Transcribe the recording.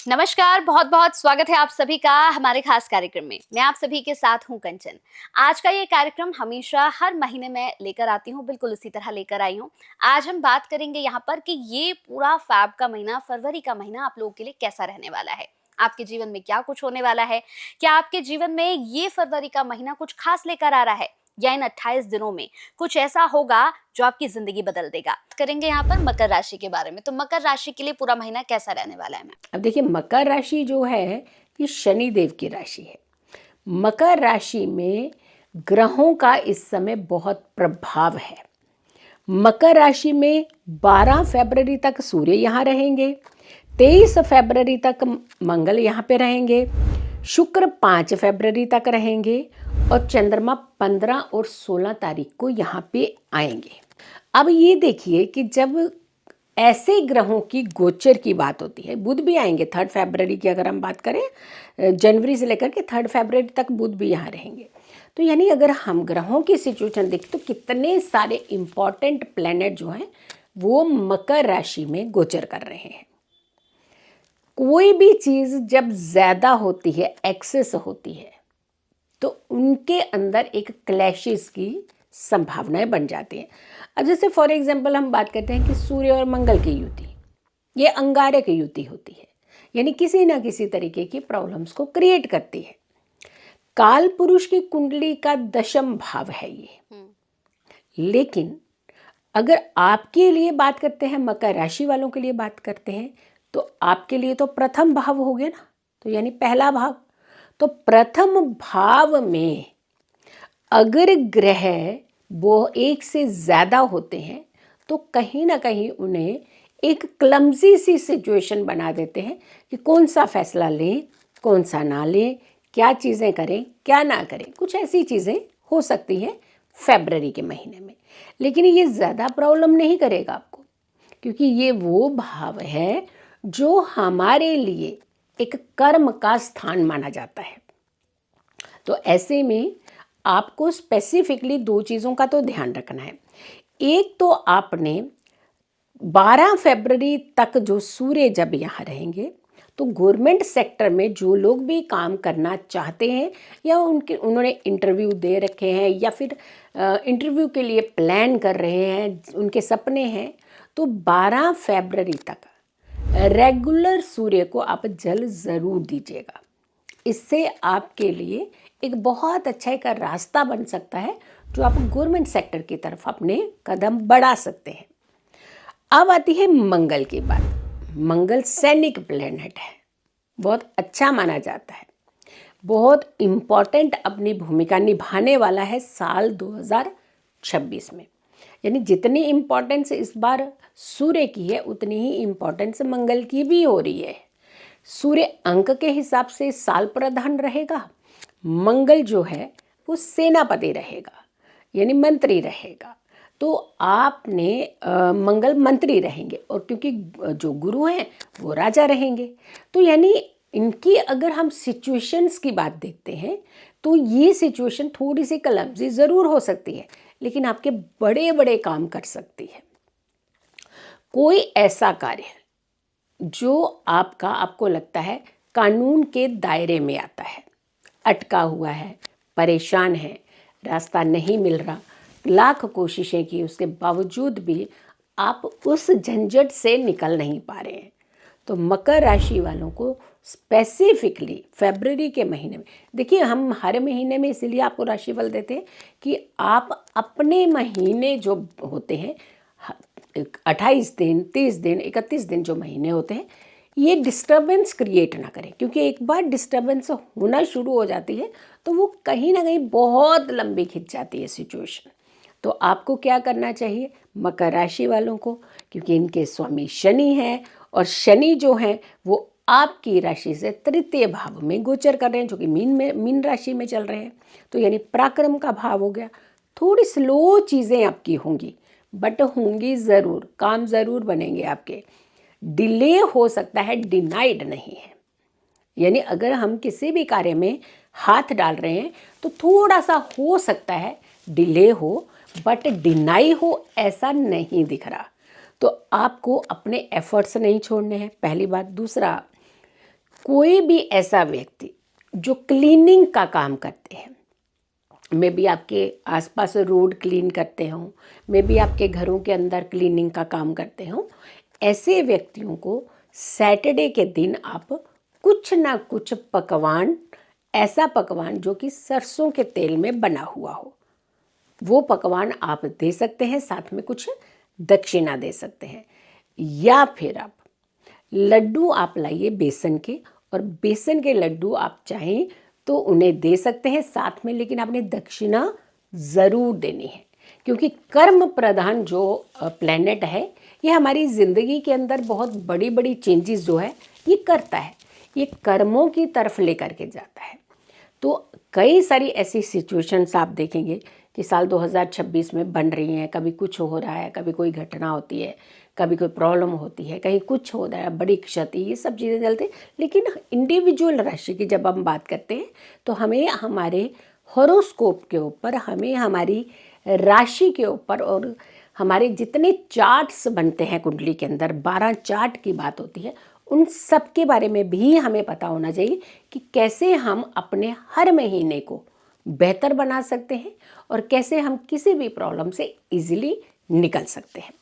नमस्कार, बहुत बहुत स्वागत है आप सभी का हमारे खास कार्यक्रम में। मैं आप सभी के साथ हूं कंचन। आज का ये कार्यक्रम हमेशा हर महीने में लेकर आती हूं, बिल्कुल उसी तरह लेकर आई हूं। आज हम बात करेंगे यहाँ पर कि ये पूरा फैब का महीना, फरवरी का महीना आप लोगों के लिए कैसा रहने वाला है। आपके जीवन में क्या कुछ होने वाला है, क्या आपके जीवन में ये फरवरी का महीना कुछ खास लेकर आ रहा है, या इन 28 दिनों में कुछ ऐसा होगा जो आपकी जिंदगी बदल देगा। करेंगे यहाँ पर मकर राशि के बारे में। तो मकर राशि के लिए पूरा महीना कैसा रहने वाला है? अब देखिए, मकर राशि जो है ये शनि देव की राशि है। मकर राशि में ग्रहों का इस समय बहुत प्रभाव है। मकर राशि में 12 फरवरी तक सूर्य यहाँ रहेंगे, 23 फरवरी तक मंगल यहाँ पे रहेंगे, शुक्र 5 फरवरी तक रहेंगे और चंद्रमा 15 और 16 तारीख को यहाँ पे आएंगे। अब ये देखिए कि जब ऐसे ग्रहों की गोचर की बात होती है, बुध भी आएंगे 3 फरवरी की, अगर हम बात करें जनवरी से लेकर के 3 फरवरी तक बुध भी यहाँ रहेंगे। तो यानी अगर हम ग्रहों की सिचुएशन देखें तो कितने सारे इम्पॉर्टेंट प्लैनेट जो हैं वो मकर राशि में गोचर कर रहे हैं। कोई भी चीज़ जब ज़्यादा होती है, एक्सेस होती है, तो उनके अंदर एक क्लैशेस की संभावनाएं बन जाती हैं। अब जैसे फॉर एग्जांपल हम बात करते हैं कि सूर्य और मंगल की युति, ये अंगारक युति होती है, यानी किसी ना किसी तरीके की प्रॉब्लम्स को क्रिएट करती है। काल पुरुष की कुंडली का दशम भाव है ये। लेकिन अगर आपके लिए बात करते हैं, मकर राशि वालों के लिए बात करते हैं, तो आपके लिए तो प्रथम भाव हो गया ना, तो यानी पहला भाव। तो प्रथम भाव में अगर ग्रह वो एक से ज़्यादा होते हैं तो कहीं ना कहीं उन्हें एक क्लमजी सी सिचुएशन बना देते हैं कि कौन सा फैसला लें, कौन सा ना लें, क्या चीज़ें करें, क्या ना करें। कुछ ऐसी चीज़ें हो सकती हैं फरवरी के महीने में। लेकिन ये ज़्यादा प्रॉब्लम नहीं करेगा आपको, क्योंकि ये वो भाव है जो हमारे लिए एक कर्म का स्थान माना जाता है। तो ऐसे में आपको स्पेसिफिकली 2 चीज़ों का तो ध्यान रखना है। एक तो आपने 12 फरवरी तक जो सूर्य जब यहाँ रहेंगे, तो गवर्नमेंट सेक्टर में जो लोग भी काम करना चाहते हैं या उन्होंने इंटरव्यू दे रखे हैं या फिर इंटरव्यू के लिए प्लान कर रहे हैं, उनके सपने हैं, तो 12 फरवरी तक रेगुलर सूर्य को आप जल ज़रूर दीजिएगा। इससे आपके लिए एक बहुत अच्छा एक रास्ता बन सकता है जो आप गवर्नमेंट सेक्टर की तरफ अपने कदम बढ़ा सकते हैं। अब आती है मंगल की बात। मंगल सैनिक प्लैनेट है, बहुत अच्छा माना जाता है, बहुत इम्पॉर्टेंट अपनी भूमिका निभाने वाला है साल 2026 में। यानी जितनी इम्पोर्टेंस इस बार सूर्य की है उतनी ही इम्पोर्टेंस मंगल की भी हो रही है। सूर्य अंक के हिसाब से साल प्रधान रहेगा, मंगल जो है वो सेनापति रहेगा, यानी मंत्री रहेगा। तो आपने मंगल मंत्री रहेंगे और क्योंकि जो गुरु हैं वो राजा रहेंगे। तो यानी इनकी अगर हम सिचुएशंस की बात देखते हैं तो ये सिचुएशन थोड़ी सी क्लमजी ज़रूर हो सकती है, लेकिन आपके बड़े बड़े काम कर सकती है। कोई ऐसा कार्य जो आपको लगता है कानून के दायरे में आता है, अटका हुआ है, परेशान है, रास्ता नहीं मिल रहा, लाख कोशिशें की उसके बावजूद भी आप उस झंझट से निकल नहीं पा रहे हैं, तो मकर राशि वालों को स्पेसिफिकली फरवरी के महीने में, देखिए हम हर महीने में इसीलिए आपको राशिफल देते हैं कि आप अपने महीने जो होते हैं 28 दिन, 30 दिन, 31 दिन जो महीने होते हैं, ये डिस्टर्बेंस क्रिएट ना करें, क्योंकि एक बार डिस्टर्बेंस होना शुरू हो जाती है तो वो कहीं ना कहीं बहुत लंबी खिंच जाती है सिचुएशन। तो आपको क्या करना चाहिए मकर राशि वालों को, क्योंकि इनके स्वामी शनि हैं और शनि जो हैं वो आपकी राशि से तृतीय भाव में गोचर कर रहे हैं, जो कि मीन राशि में चल रहे हैं। तो यानी पराक्रम का भाव हो गया। थोड़ी स्लो चीज़ें आपकी होंगी, बट होंगी ज़रूर, काम ज़रूर बनेंगे आपके। डिले हो सकता है, डिनाइड नहीं है। यानी अगर हम किसी भी कार्य में हाथ डाल रहे हैं तो थोड़ा सा हो सकता है डिले हो, बट डिनाई हो ऐसा नहीं दिख रहा। तो आपको अपने एफर्ट्स नहीं छोड़ने हैं, पहली बात। दूसरा, कोई भी ऐसा व्यक्ति जो क्लीनिंग का काम करते हैं, मे बी आपके आसपास रोड क्लीन करते हों, मे बी आपके घरों के अंदर क्लीनिंग का काम करते हों, ऐसे व्यक्तियों को सैटरडे के दिन आप कुछ ना कुछ पकवान, ऐसा पकवान जो कि सरसों के तेल में बना हुआ हो, वो पकवान आप दे सकते हैं, साथ में कुछ दक्षिणा दे सकते हैं। या फिर आप लड्डू आप लाइए बेसन के, और बेसन के लड्डू आप चाहें तो उन्हें दे सकते हैं साथ में, लेकिन आपने दक्षिणा ज़रूर देनी है, क्योंकि कर्म प्रधान जो प्लेनेट है ये हमारी ज़िंदगी के अंदर बहुत बड़ी बड़ी चेंजेस जो है ये करता है, ये कर्मों की तरफ लेकर के जाता है। तो कई सारी ऐसी सिचुएशंस आप देखेंगे कि साल 2026 में बन रही हैं, कभी कुछ हो रहा है, कभी कोई घटना होती है, कभी कोई प्रॉब्लम होती है, कहीं कुछ हो रहा है, बड़ी क्षति, ये सब चीज़ें चलती हैं। लेकिन इंडिविजुअल राशि की जब हम बात करते हैं तो हमें हमारे हॉरोस्कोप के ऊपर, हमें हमारी राशि के ऊपर, और हमारे जितने चार्ट्स बनते हैं कुंडली के अंदर, 12 चार्ट की बात होती है, उन सब के बारे में भी हमें पता होना चाहिए कि कैसे हम अपने हर महीने को बेहतर बना सकते हैं और कैसे हम किसी भी प्रॉब्लम से इजीली निकल सकते हैं।